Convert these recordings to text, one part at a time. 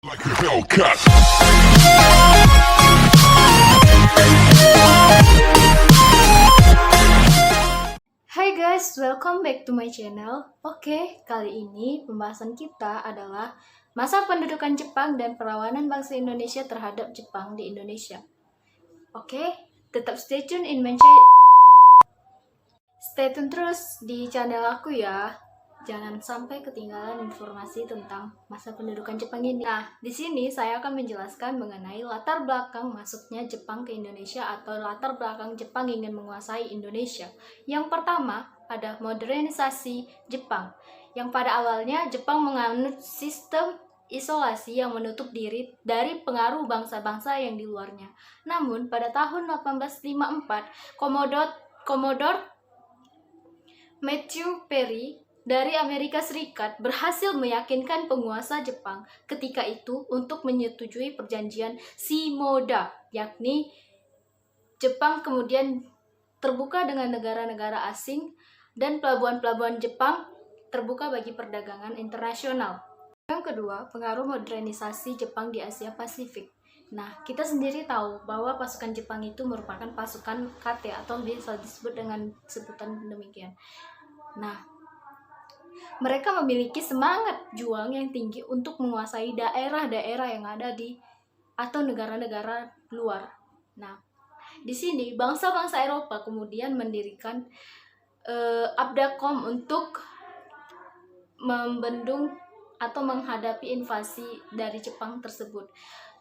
Like a Hellcat. Hai guys, welcome back to my channel. Oke, kali ini pembahasan kita adalah masa pendudukan Jepang dan perlawanan bangsa Indonesia terhadap Jepang di Indonesia. Oke, tetap stay tune Stay tune terus di channel aku ya. Jangan sampai ketinggalan informasi tentang masa pendudukan Jepang ini. Nah, di sini saya akan menjelaskan mengenai latar belakang masuknya Jepang ke Indonesia atau latar belakang Jepang ingin menguasai Indonesia. Yang pertama, ada modernisasi Jepang. Yang pada awalnya Jepang menganut sistem isolasi yang menutup diri dari pengaruh bangsa-bangsa yang di luarnya. Namun, pada tahun 1854, Commodore Matthew Perry dari Amerika Serikat berhasil meyakinkan penguasa Jepang ketika itu untuk menyetujui perjanjian Shimoda, yakni Jepang kemudian terbuka dengan negara-negara asing dan pelabuhan-pelabuhan Jepang terbuka bagi perdagangan internasional. Yang kedua, pengaruh modernisasi Jepang di Asia Pasifik. Nah, kita sendiri tahu bahwa pasukan Jepang itu merupakan pasukan kate atau bisa disebut dengan sebutan demikian. Nah, mereka memiliki semangat juang yang tinggi untuk menguasai daerah-daerah yang ada di atau negara-negara luar. Nah, di sini bangsa-bangsa Eropa kemudian mendirikan Abdacom untuk membendung atau menghadapi invasi dari Jepang tersebut.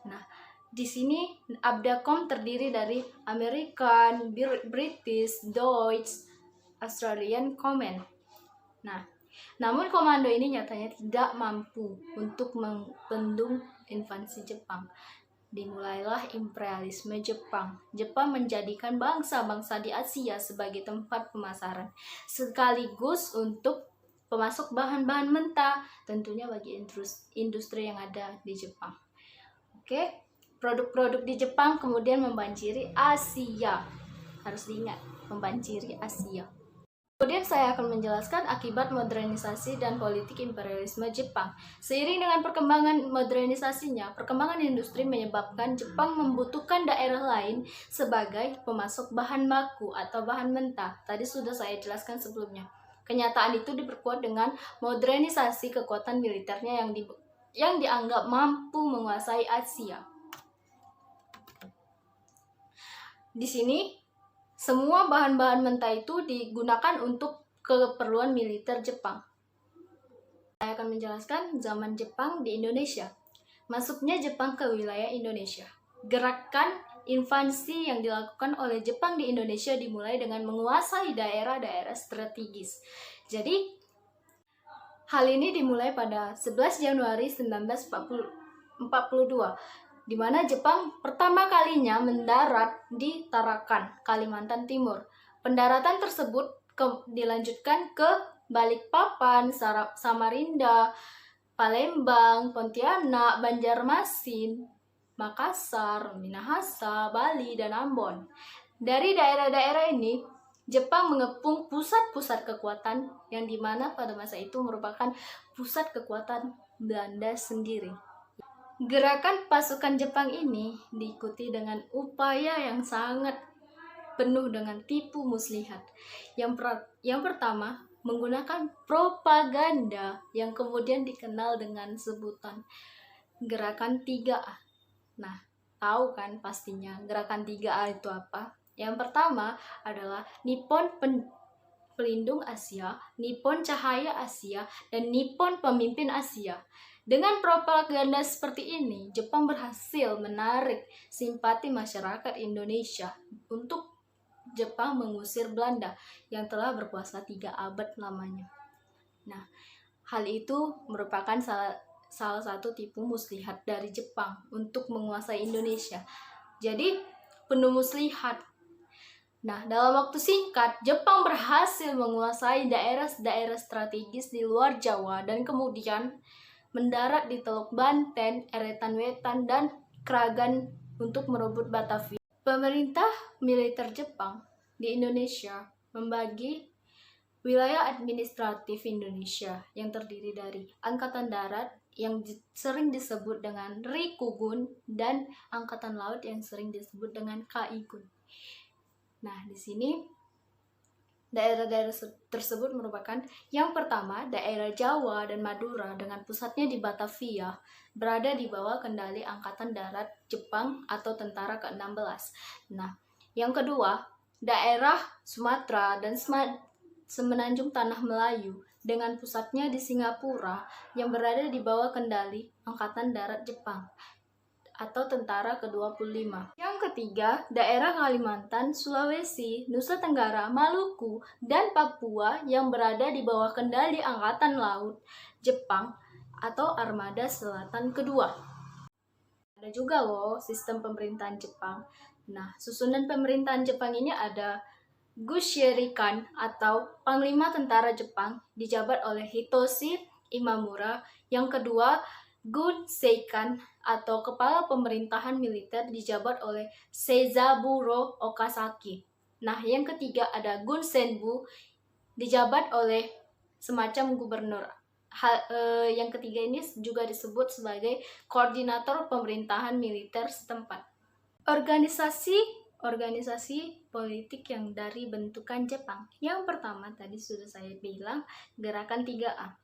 Nah, di sini Abdacom terdiri dari American, British, Dutch, Australian Command. Nah, namun komando ini nyatanya tidak mampu untuk membendung invasi Jepang. Dimulailah imperialisme Jepang. Jepang menjadikan bangsa-bangsa di Asia sebagai tempat pemasaran, sekaligus untuk pemasok bahan-bahan mentah, tentunya bagi industri yang ada di Jepang. Oke, produk-produk di Jepang kemudian membanjiri Asia. Harus diingat, membanjiri Asia. Kemudian saya akan menjelaskan akibat modernisasi dan politik imperialisme Jepang. Seiring dengan perkembangan modernisasinya, perkembangan industri menyebabkan Jepang membutuhkan daerah lain sebagai pemasok bahan baku atau bahan mentah. Tadi sudah saya jelaskan sebelumnya. Kenyataan itu diperkuat dengan modernisasi kekuatan militernya yang dianggap mampu menguasai Asia. Di sini semua bahan-bahan mentah itu digunakan untuk keperluan militer Jepang. Saya akan menjelaskan zaman Jepang di Indonesia. Masuknya Jepang ke wilayah Indonesia. Gerakan invasi yang dilakukan oleh Jepang di Indonesia dimulai dengan menguasai daerah-daerah strategis. Jadi, hal ini dimulai pada 11 Januari 1942. Di mana Jepang pertama kalinya mendarat di Tarakan, Kalimantan Timur. Pendaratan tersebut dilanjutkan ke Balikpapan, Samarinda, Palembang, Pontianak, Banjarmasin, Makassar, Minahasa, Bali, dan Ambon. Dari daerah-daerah ini, Jepang mengepung pusat-pusat kekuatan yang dimana pada masa itu merupakan pusat kekuatan Belanda sendiri. Gerakan pasukan Jepang ini diikuti dengan upaya yang sangat penuh dengan tipu muslihat. Yang pertama, menggunakan propaganda yang kemudian dikenal dengan sebutan Gerakan 3A. Nah, tahu kan pastinya Gerakan 3A itu apa? Yang pertama adalah Nippon Pelindung Asia, Nippon Cahaya Asia, dan Nippon Pemimpin Asia. Dengan propaganda seperti ini, Jepang berhasil menarik simpati masyarakat Indonesia untuk Jepang mengusir Belanda yang telah berkuasa 3 abad lamanya. Nah, hal itu merupakan salah satu tipu muslihat dari Jepang untuk menguasai Indonesia. Jadi, penuh muslihat. Nah, dalam waktu singkat, Jepang berhasil menguasai daerah-daerah strategis di luar Jawa dan kemudian mendarat di Teluk Banten, Eretan Wetan, dan Kragan untuk merebut Batavia. Pemerintah militer Jepang di Indonesia membagi wilayah administratif Indonesia yang terdiri dari Angkatan Darat, sering disebut dengan Rikugun dan angkatan laut yang sering disebut dengan Kaigun. Nah, di sini daerah-daerah tersebut merupakan yang pertama, daerah Jawa dan Madura dengan pusatnya di Batavia, berada di bawah kendali Angkatan Darat Jepang atau Tentara ke-16. Nah, yang kedua, daerah Sumatera dan Semenanjung Tanah Melayu dengan pusatnya di Singapura yang berada di bawah kendali Angkatan Darat Jepang atau Tentara ke-25. Yang ketiga, daerah Kalimantan, Sulawesi, Nusa Tenggara, Maluku, dan Papua yang berada di bawah kendali Angkatan Laut Jepang atau Armada Selatan Kedua. Ada juga loh sistem pemerintahan Jepang. Nah, susunan pemerintahan Jepang ini ada Gushirikan atau Panglima Tentara Jepang dijabat oleh Hitoshi Imamura. Yang kedua, Gunseikan atau Kepala Pemerintahan Militer dijabat oleh Seizaburo Okazaki. Nah, yang ketiga ada Gunsenbu dijabat oleh semacam gubernur. Yang ketiga ini juga disebut sebagai koordinator pemerintahan militer setempat. Organisasi politik yang dari bentukan Jepang. Yang pertama tadi sudah saya bilang Gerakan 3A.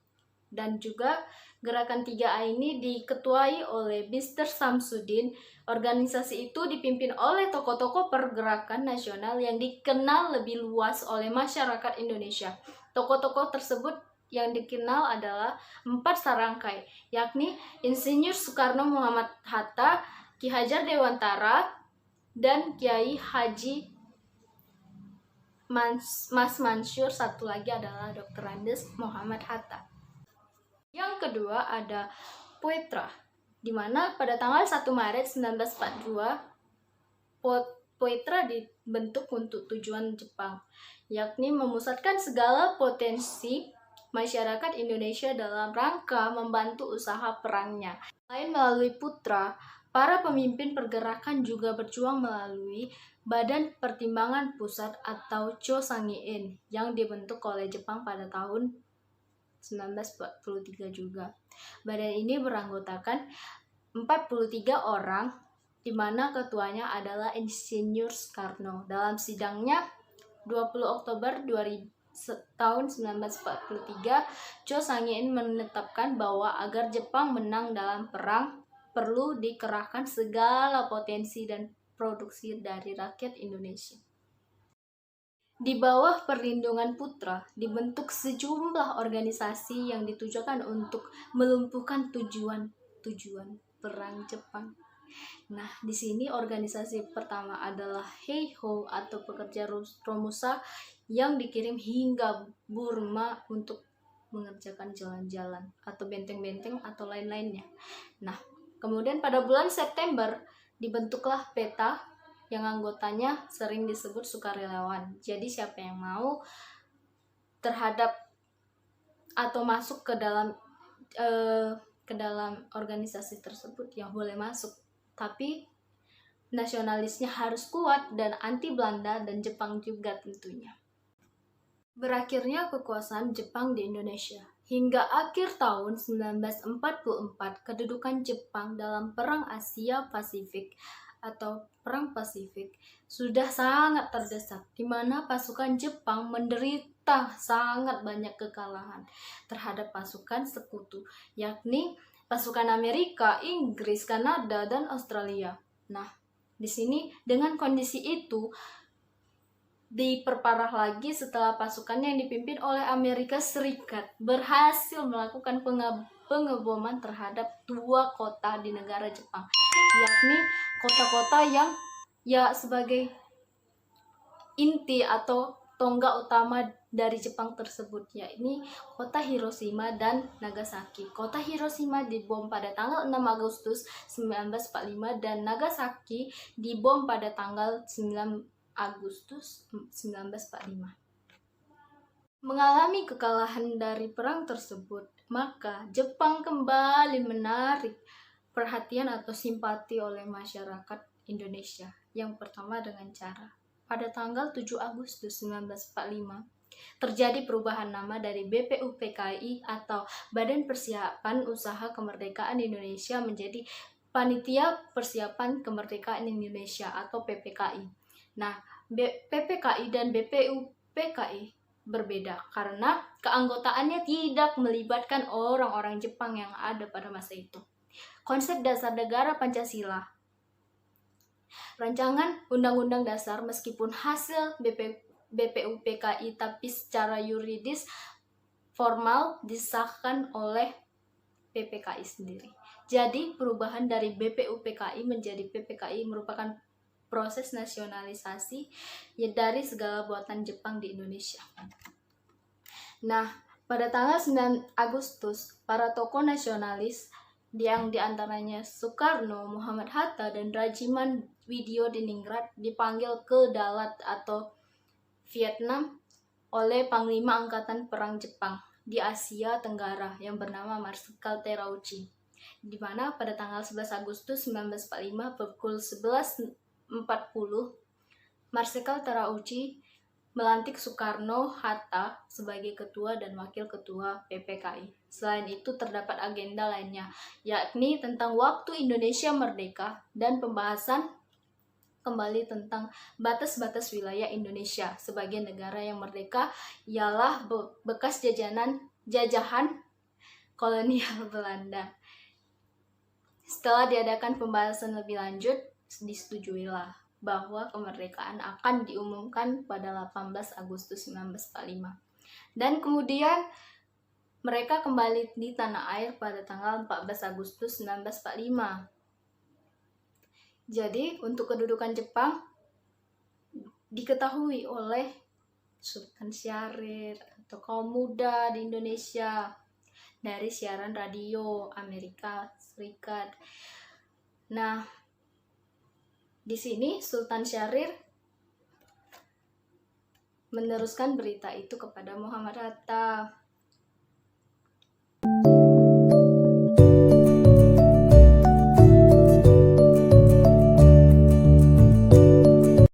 Dan juga Gerakan 3A ini diketuai oleh Mr. Samsudin. Organisasi itu dipimpin oleh tokoh-tokoh pergerakan nasional yang dikenal lebih luas oleh masyarakat Indonesia. Tokoh-tokoh tersebut yang dikenal adalah 4 sarangkai, yakni Insinyur Soekarno Muhammad Hatta, Ki Hajar Dewantara, dan Kiai Haji Mas Mansur. Satu lagi adalah Dr. Andes Muhammad Hatta. Yang kedua ada Poetra, di mana pada tanggal 1 Maret 1942 Poetra dibentuk untuk tujuan Jepang, yakni memusatkan segala potensi masyarakat Indonesia dalam rangka membantu usaha perangnya. Selain melalui Putra, para pemimpin pergerakan juga berjuang melalui Badan Pertimbangan Pusat atau Chosangin yang dibentuk oleh Jepang pada tahun 1943 juga. Badan ini beranggotakan 43 orang, di mana ketuanya adalah Insinyur Soekarno. Dalam sidangnya 20 Oktober tahun 1943, Chosangin menetapkan bahwa agar Jepang menang dalam perang, perlu dikerahkan segala potensi dan produksi dari rakyat Indonesia. Di bawah perlindungan Putra, dibentuk sejumlah organisasi yang ditujukan untuk melumpuhkan tujuan perang Jepang. Nah, di sini organisasi pertama adalah Heiho atau pekerja Romusa yang dikirim hingga Burma untuk mengerjakan jalan-jalan atau benteng-benteng atau lain-lainnya. Nah, kemudian pada bulan September dibentuklah PETA yang anggotanya sering disebut sukarelawan. Jadi siapa yang mau terhadap atau masuk ke dalam organisasi tersebut yang boleh masuk, tapi nasionalisnya harus kuat dan anti Belanda dan Jepang juga tentunya. Berakhirnya kekuasaan Jepang di Indonesia. Hingga akhir tahun 1944, kedudukan Jepang dalam Perang Asia Pasifik atau Perang Pasifik sudah sangat terdesak, di mana pasukan Jepang menderita sangat banyak kekalahan terhadap pasukan sekutu, yakni pasukan Amerika, Inggris, Kanada, dan Australia. Nah, di sini dengan kondisi itu diperparah lagi setelah pasukan yang dipimpin oleh Amerika Serikat berhasil melakukan pengeboman terhadap 2 kota di negara Jepang, yakni kota-kota yang sebagai inti atau tonggak utama dari Jepang tersebut, yakni kota Hiroshima dan Nagasaki. Kota Hiroshima dibom pada tanggal 6 Agustus 1945 dan Nagasaki dibom pada tanggal 9 Agustus 1945. Mengalami kekalahan dari perang tersebut, maka Jepang kembali menarik perhatian atau simpati oleh masyarakat Indonesia. Yang pertama dengan cara pada tanggal 7 Agustus 1945, Terjadi perubahan nama dari BPUPKI atau Badan Persiapan Usaha Kemerdekaan Indonesia menjadi Panitia Persiapan Kemerdekaan Indonesia atau PPKI. Nah, PPKI dan BPUPKI berbeda karena keanggotaannya tidak melibatkan orang-orang Jepang yang ada pada masa itu. Konsep dasar negara Pancasila. Rancangan Undang-Undang Dasar meskipun hasil BPUPKI tapi secara yuridis formal disahkan oleh PPKI sendiri. Jadi perubahan dari BPUPKI menjadi PPKI merupakan proses nasionalisasi dari segala buatan Jepang di Indonesia. Nah, pada tanggal 9 Agustus, para tokoh nasionalis yang diantaranya Soekarno, Muhammad Hatta, dan Rajiman Widyodiningrat dipanggil ke Dalat atau Vietnam oleh Panglima Angkatan Perang Jepang di Asia Tenggara yang bernama Marsikal Terauchi, di mana pada tanggal 11 Agustus 1945 pukul 11.40 Marsikal Terauchi melantik Soekarno-Hatta sebagai ketua dan wakil ketua PPKI. Selain itu terdapat agenda lainnya, yakni tentang waktu Indonesia merdeka dan pembahasan kembali tentang batas-batas wilayah Indonesia sebagai negara yang merdeka ialah bekas jajahan kolonial Belanda. Setelah diadakan pembahasan lebih lanjut, disetujuilah bahwa kemerdekaan akan diumumkan pada 18 Agustus 1945. Dan kemudian mereka kembali di tanah air pada tanggal 14 Agustus 1945. Jadi, untuk kedudukan Jepang diketahui oleh Sultan Syahrir atau kaum muda di Indonesia dari siaran radio Amerika Serikat. Nah, di sini Sultan Syahrir meneruskan berita itu kepada Muhammad Hatta.